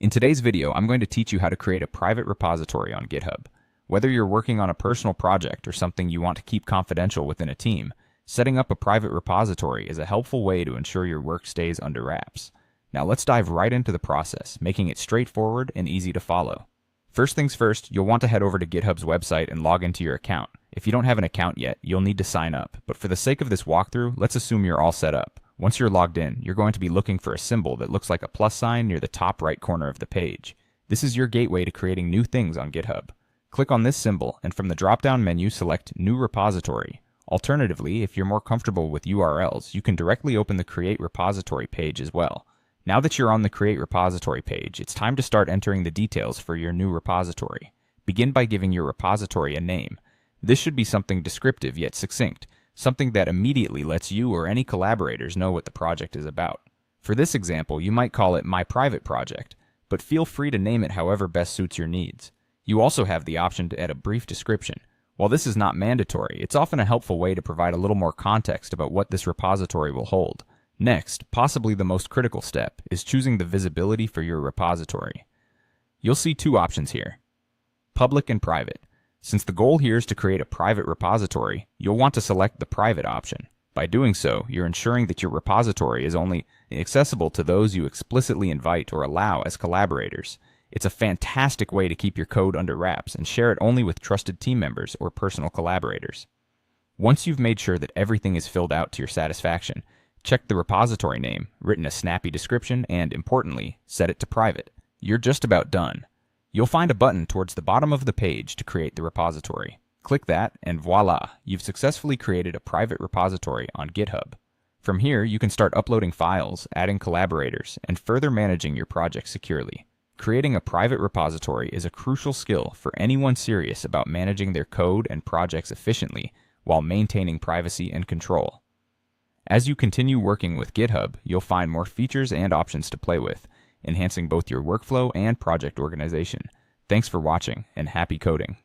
In today's video, I'm going to teach you how to create a private repository on GitHub. Whether you're working on a personal project or something you want to keep confidential within a team, setting up a private repository is a helpful way to ensure your work stays under wraps. Now let's dive right into the process, making it straightforward and easy to follow. First things first, you'll want to head over to GitHub's website and log into your account. If you don't have an account yet, you'll need to sign up, but for the sake of this walkthrough, let's assume you're all set up. Once you're logged in, you're going to be looking for a symbol that looks like a plus sign near the top right corner of the page. This is your gateway to creating new things on GitHub. Click on this symbol, and from the drop-down menu, select New Repository. Alternatively, if you're more comfortable with URLs, you can directly open the Create Repository page as well. Now that you're on the Create Repository page, it's time to start entering the details for your new repository. Begin by giving your repository a name. This should be something descriptive yet succinct, something that immediately lets you or any collaborators know what the project is about. For this example, you might call it My Private Project, but feel free to name it however best suits your needs. You also have the option to add a brief description. While this is not mandatory, it's often a helpful way to provide a little more context about what this repository will hold. Next, possibly the most critical step, is choosing the visibility for your repository. You'll see two options here: public and private. Since the goal here is to create a private repository, you'll want to select the private option. By doing so, you're ensuring that your repository is only accessible to those you explicitly invite or allow as collaborators. It's a fantastic way to keep your code under wraps and share it only with trusted team members or personal collaborators. Once you've made sure that everything is filled out to your satisfaction, check the repository name, written a snappy description, and importantly, set it to private. You're just about done. You'll find a button towards the bottom of the page to create the repository. Click that, and voila, you've successfully created a private repository on GitHub. From here, you can start uploading files, adding collaborators, and further managing your project securely. Creating a private repository is a crucial skill for anyone serious about managing their code and projects efficiently while maintaining privacy and control. As you continue working with GitHub, you'll find more features and options to play with, enhancing both your workflow and project organization. Thanks for watching, and happy coding.